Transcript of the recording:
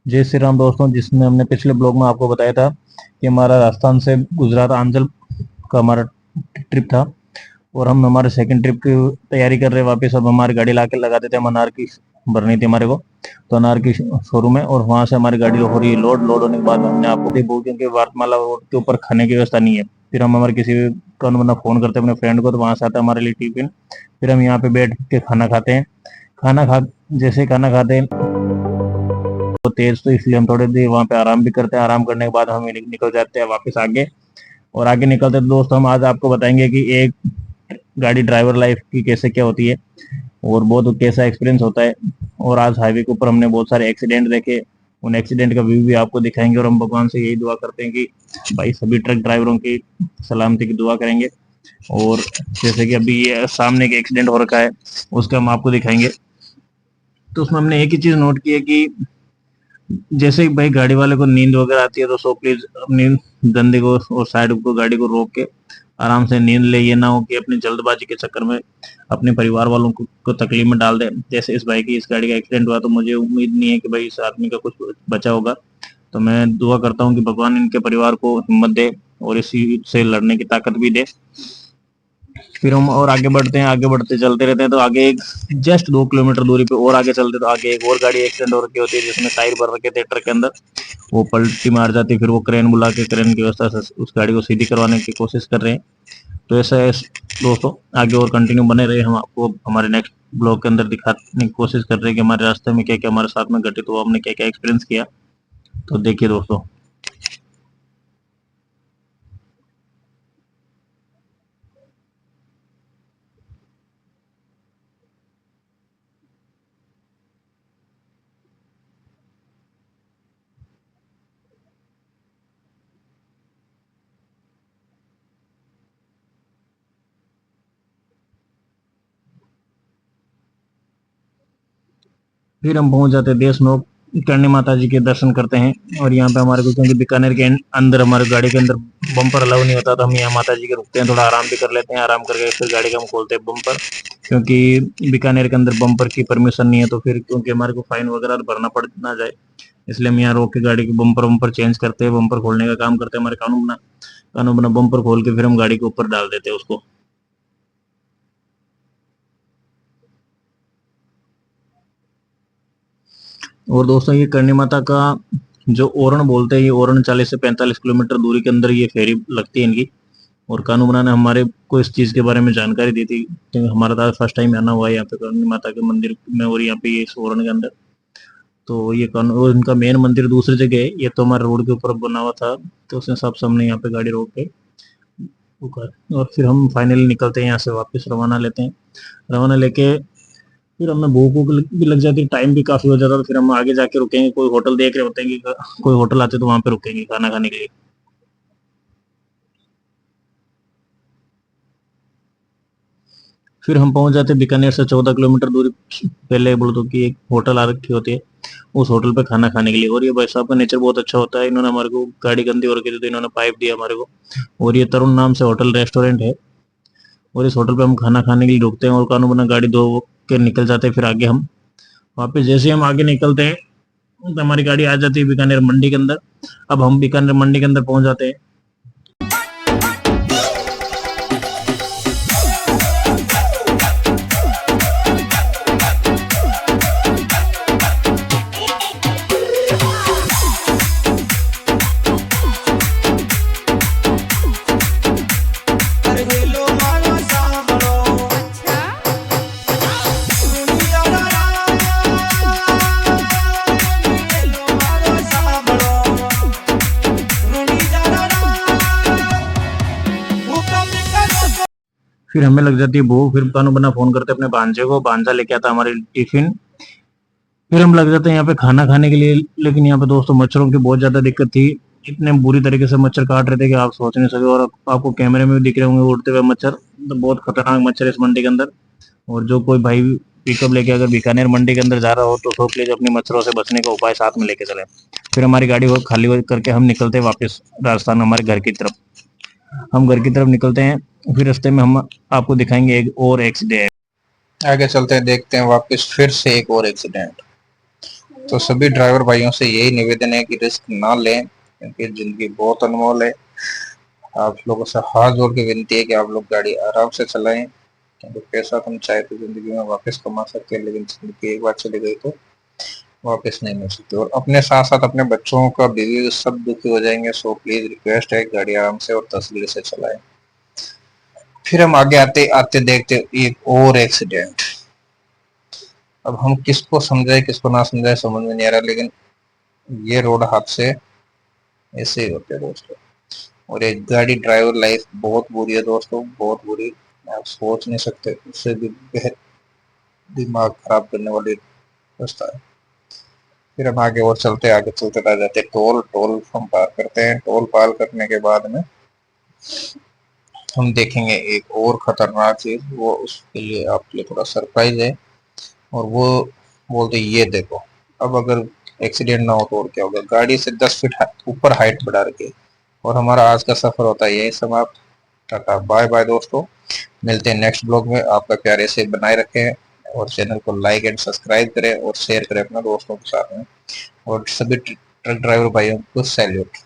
जय श्री राम दोस्तों। जिसमें हमने पिछले ब्लॉग में आपको बताया था कि हमारा राजस्थान से गुजरात आंचल का हमारा ट्रिप था और हम हमारे सेकंड ट्रिप की तैयारी कर रहे हैं। वापस अब हमारी गाड़ी ला के लगा देते हैं। हम अनार की भरनी थी हमारे को, तो अनार की शोरूम है और वहां से हमारी गाड़ी हो रही है लोड। लोड होने के बाद हमने आपको बोल, क्योंकि वार्तमाला रोड के ऊपर खाने की व्यवस्था नहीं है, फिर हम हमारे किसी को बंदा फोन करते हैं अपने फ्रेंड को, तो वहां से आता है हमारे लिए टिफिन। फिर हम यहाँ पे बैठ के खाना खाते हैं। खाना खा जैसे खाना खाते हैं तो तेज, तो इसलिए हम थोड़ी देर वहाँ पे आराम भी करते हैं। आराम करने के बाद हम निकल जाते हैं वापस आगे। और आगे निकलते हैं दोस्त, हम आज आपको बताएंगे कि एक गाड़ी ड्राइवर लाइफ की कैसे क्या होती है और बहुत कैसा एक्सपीरियंस होता है। और आज हाईवे के ऊपर हमने बहुत सारे एक्सीडेंट देखे, उन एक्सीडेंट का व्यू भी आपको दिखाएंगे। और हम भगवान से यही दुआ करते हैं कि भाई सभी ट्रक ड्राइवरों की सलामती की दुआ करेंगे। और जैसे कि अभी ये सामने एक एक्सीडेंट हो रखा है, उसका हम आपको दिखाएंगे। तो उसमें हमने एक ही चीज नोट की है कि जैसे ही भाई गाड़ी वाले को नींद वगैरह आती है तो सो प्लीज अपनी धंधे को और साइड को गाड़ी को रोक के आराम से नींद ले। ये ना हो कि अपनी जल्दबाजी के चक्कर में अपने परिवार वालों को तकलीफ में डाल दे। जैसे इस भाई की इस गाड़ी का एक्सीडेंट हुआ, तो मुझे उम्मीद नहीं है कि भाई इस आदमी का कुछ बचा होगा। तो मैं दुआ करता हूँ कि भगवान इनके परिवार को हिम्मत दे और इसी से लड़ने की ताकत भी दे। फिर हम और आगे बढ़ते हैं, आगे बढ़ते चलते रहते हैं। तो आगे एक जस्ट 2 किलोमीटर दूरी पे और आगे चलते तो आगे एक और गाड़ी एक्सीडेंट हो रखी होती है, जिसमें टायर भर रखे थे ट्रक के अंदर। वो पलटी मार जाती, फिर वो क्रेन बुला के क्रेन की व्यवस्था से उस गाड़ी को सीधी करवाने की कोशिश कर रहे हैं। तो ऐसा है दोस्तों, आगे और कंटिन्यू बने रहे। हम आपको हमारे नेक्स्ट ब्लॉग के अंदर दिखाने की कोशिश कर रहे हैं कि हमारे रास्ते में क्या क्या हमारे साथ में घटित हुआ, हमने क्या क्या एक्सपीरियंस किया। तो देखिए दोस्तों। फिर हम पहुंच जाते हैं देशनोक, करणी माता जी के दर्शन करते हैं। और यहाँ पे हमारे को, क्योंकि बीकानेर के अंदर हमारे गाड़ी के अंदर बम्पर अलाउ नहीं होता, तो हम यहाँ माता जी के रुकते हैं, थोड़ा आराम भी कर लेते हैं। आराम करके फिर गाड़ी का हम खोलते हैं बम्पर, क्योंकि बीकानेर के अंदर बम्पर की परमिशन नहीं है। तो फिर क्योंकि हमारे को फाइन वगैरह भरना पड़ ना जाए, इसलिए हम यहाँ रोक के गाड़ी के बम्पर वम्पर चेंज करते हैं, बम्पर खोलने का काम करते हैं। हमारे कानून बना बम्पर खोल के फिर हम गाड़ी के ऊपर डाल देते हैं उसको। और दोस्तों, ये करणी माता का जो ओरण बोलते हैं, ये ओरण 40 से 45 किलोमीटर दूरी के अंदर ये फेरी लगती है इनकी। और कानू बना ने हमारे को इस चीज के बारे में जानकारी दी थी, क्योंकि हमारा था फर्स्ट टाइम आना हुआ है यहाँ पे करणी माता के मंदिर में और यहाँ पे ये इस ओरण के अंदर। तो ये कानू और इनका मेन मंदिर दूसरी जगह है, ये तो हमारे रोड के ऊपर बना हुआ था। तो उस हिसाब से हमने यहाँ पे गाड़ी रोक के और फिर हम फाइनली निकलते हैं यहाँ से, वापस रवाना लेते हैं। रवाना लेके फिर हमें भूख वूख भी लग जाती है, टाइम भी काफी हो जाता है। तो फिर हम आगे जाके रुकेंगे, कोई होटल देख रहे होते हैं कि कोई होटल आते तो वहां पे रुकेंगे खाना खाने के लिए। फिर हम पहुंच जाते हैं बीकानेर से 14 किलोमीटर दूरी पहले बोल दो कि एक होटल आ रखी होती है, उस होटल पे खाना खाने के लिए। और ये भाई साहब का नेचर बहुत अच्छा होता है। इन्होंने हमारे को गाड़ी गंदी हो रखी थी तो इन्होंने पाइप दिया हमारे को। और ये तरुण नाम से होटल रेस्टोरेंट है, और इस होटल पे हम खाना खाने के लिए रुकते हैं और कानू बना गाड़ी धो के निकल जाते हैं। फिर आगे हम वापस जैसे ही हम आगे निकलते हैं तो हमारी गाड़ी आ जाती है बीकानेर मंडी के अंदर। अब हम बीकानेर मंडी के अंदर पहुंच जाते हैं। फिर हमें लग जाती है भूख, फिर कानू बना फोन करते अपने भांजे को, भांजा लेके आता हमारे टिफिन। फिर हम लग जाते हैं यहाँ पे खाना खाने के लिए। लेकिन यहाँ पे दोस्तों मच्छरों की बहुत ज्यादा दिक्कत थी, इतने बुरी तरीके से मच्छर काट रहे थे कि आप सोच नहीं सके। और आपको कैमरे में भी दिख रहे होंगे उड़ते हुए मच्छर, तो बहुत खतरनाक मच्छर इस मंडी के अंदर। और जो कोई भाई पिकअप लेके अगर बीकानेर मंडी के अंदर जा रहा हो तो प्लीज अपने मच्छरों से बचने का उपाय साथ में लेके चले। फिर हमारी गाड़ी वो खाली करके हम निकलते हैं वापस राजस्थान हमारे घर की तरफ। हम घर की तरफ निकलते हैं, फिर रास्ते में हम आपको दिखाएंगे एक और एक्सीडेंट। आगे चलते हैं, देखते हैं वापस फिर से एक और एक्सीडेंट। तो सभी ड्राइवर भाइयों से यही निवेदन है कि रिस्क ना लें, क्योंकि जिंदगी बहुत अनमोल है। आप लोगों से हाथ जोड़ के विनती है कि आप लोग गाड़ी आराम से चलाएं, क्योंकि पैसा तुम चाहे तो जिंदगी में वापस कमा सकते हैं, लेकिन जिंदगी एक बार चली गई तो वापस नहीं मिल सकती। और अपने साथ साथ अपने बच्चों का, बीवी, सब दुखी हो जाएंगे। सो प्लीज रिक्वेस्ट है, गाड़ी आराम से और तसल्ली से चलाएं। फिर हम आगे आते आते देखते एक और एक्सीडेंट। अब हम किसको समझाए किसको ना समझाए समझ में नहीं आ रहा, लेकिन ये रोड हादसे ऐसे ही होते हैं दोस्तों। और एक गाड़ी ड्राइवर लाइफ बहुत बुरी है दोस्तों, बहुत बुरी। आप सोच नहीं सकते, उससे भी बेहद दिमाग खराब करने वाली रास्ता है। फिर हम आगे और आगे चलते रह जाते हैं। टोल टोल हम पार करते हैं। टोल पार करने के बाद में हम देखेंगे एक और खतरनाक चीज, वो उसके लिए आपके लिए थोड़ा सरप्राइज है। और वो बोलते ये देखो, अब अगर एक्सीडेंट ना हो तो और क्या होगा। गाड़ी से 10 फीट ऊपर हाइट बढ़ा रखी है। और हमारा आज का सफर होता है यही समाप्त। टाटा बाय बाय दोस्तों, मिलते हैं नेक्स्ट ब्लॉग में। आपका प्यार ऐसे बनाए रखें, और चैनल को लाइक एंड सब्सक्राइब करें और शेयर करें अपने दोस्तों के साथ में। और सभी ट्रक ड्राइवर भाइयों को सैल्यूट।